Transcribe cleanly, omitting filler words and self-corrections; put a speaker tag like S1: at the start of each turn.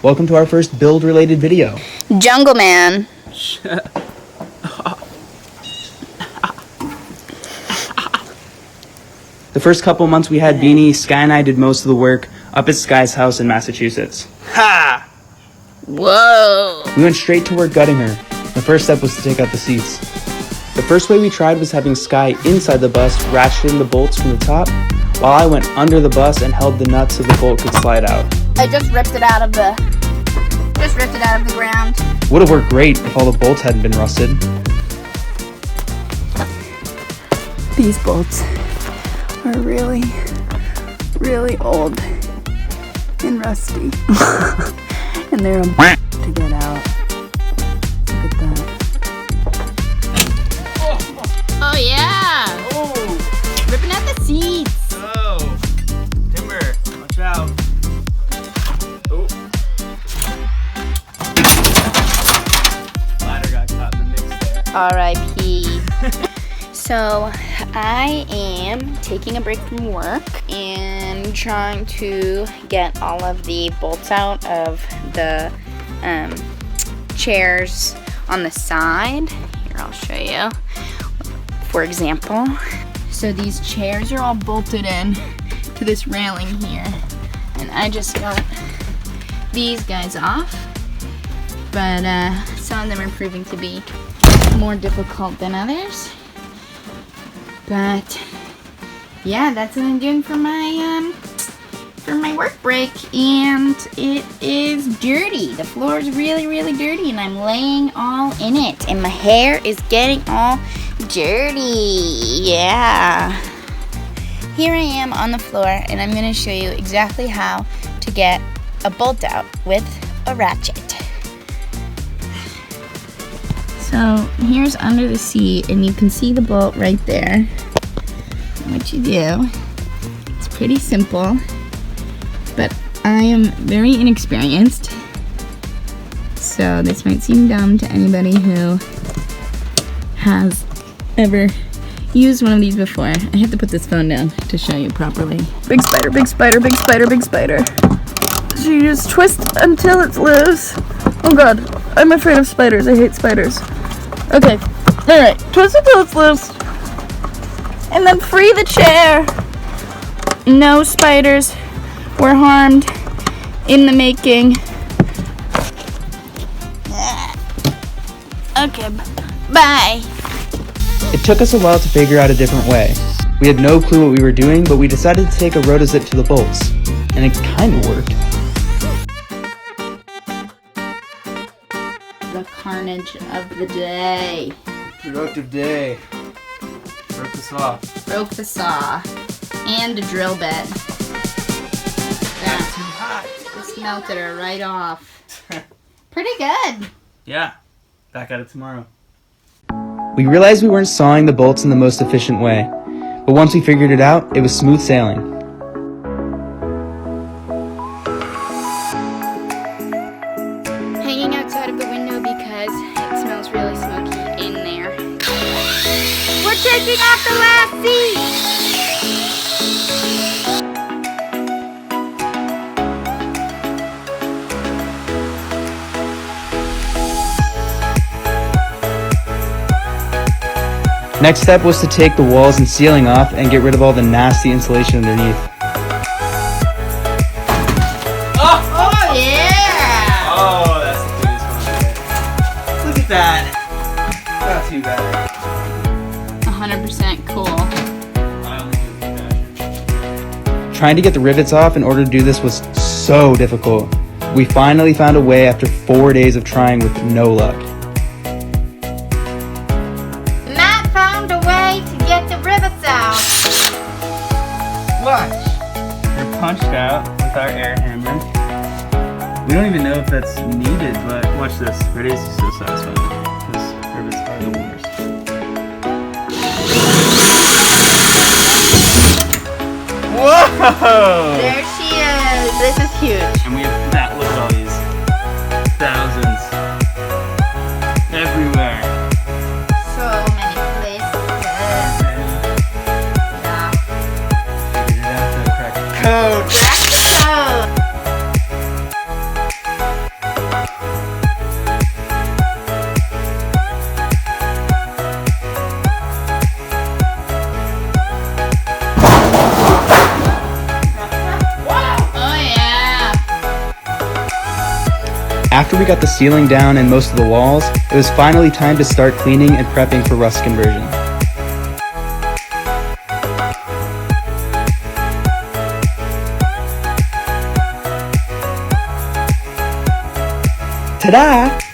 S1: Welcome to our first build-related video.
S2: Jungle Man.
S1: The first couple months we had Beanie, Sky and I did most of the work up at Sky's house in Massachusetts.
S3: Ha!
S2: Whoa.
S1: We went straight to work gutting her. The first step was to take out the seats. The first way we tried was having Sky inside the bus ratcheting the bolts from the top, while I went under the bus and held the nuts so the bolt could slide out.
S2: I just ripped it out of the ground.
S1: Would have worked great if all the bolts hadn't been rusted.
S4: These bolts are really, really old and rusty. And they're a to get out. Look at that.
S2: Oh yeah!
S3: Oh!
S2: Ripping out the seats.
S3: Oh! Timber, watch out. Oh. Ladder got caught in the mix there.
S2: R.I.P. So I am taking a break from work and trying to get all of the bolts out of the chairs on the side. Here, I'll show you. For example, so these chairs are all bolted in to this railing here, and I just got these guys off, but some of them are proving to be more difficult than others. But yeah, that's what I'm doing for my work break, and it is dirty. The floor is really, really dirty, and I'm laying all in it, and my hair is getting all dirty. Yeah. Here I am on the floor, and I'm going to show you exactly how to get a bolt out with a ratchet. So here's under the seat, and you can see the bolt right there. What you do, it's pretty simple, but I am very inexperienced, so this might seem dumb to anybody who has ever used one of these before. I have to put this phone down to show you properly.
S4: Big spider, big spider, big spider, big spider. So you just twist until it's loose. Oh god, I'm afraid of spiders. I hate spiders. Okay, alright, twist until it's loose. And then free the chair. No spiders were harmed in the making.
S2: Okay, bye.
S1: It took us a while to figure out a different way. We had no clue what we were doing, but we decided to take a rotozip to the bolts, and it kind of worked.
S2: The carnage of the day.
S3: Productive day. Broke the saw.
S2: Broke the saw and a drill bit. That
S3: Too hot.
S2: just melted her right off. Pretty good.
S3: Yeah. Back at it tomorrow.
S1: We realized we weren't sawing the bolts in the most efficient way, but once we figured it out, it was smooth sailing.
S2: Hanging outside of the window because it smells really smoky in there. We're taking off the last seat!
S1: Next step was to take the walls and ceiling off and get rid of all the nasty insulation underneath.
S2: Oh yeah!
S3: Oh, that's the cutest one. Look at that. Not too bad.
S2: 100% cool.
S3: I only do compassion.
S1: Trying to get the rivets off in order to do this was so difficult. We finally found a way after 4 days of trying with no luck.
S2: Matt found a way to get the rivets out.
S3: Watch. They're punched out with our air hammer. We don't even know if that's needed, but watch this. Ready? This is so satisfying. Because rivets are the worst. Whoa!
S2: There she is. This is huge.
S3: And we have that. Look at all these. Thousands. Everywhere.
S2: So many places. Yeah.
S3: Figured it out though. Crack the code.
S2: Crack the code.
S1: After we got the ceiling down and most of the walls, it was finally time to start cleaning and prepping for rust conversion. Ta-da!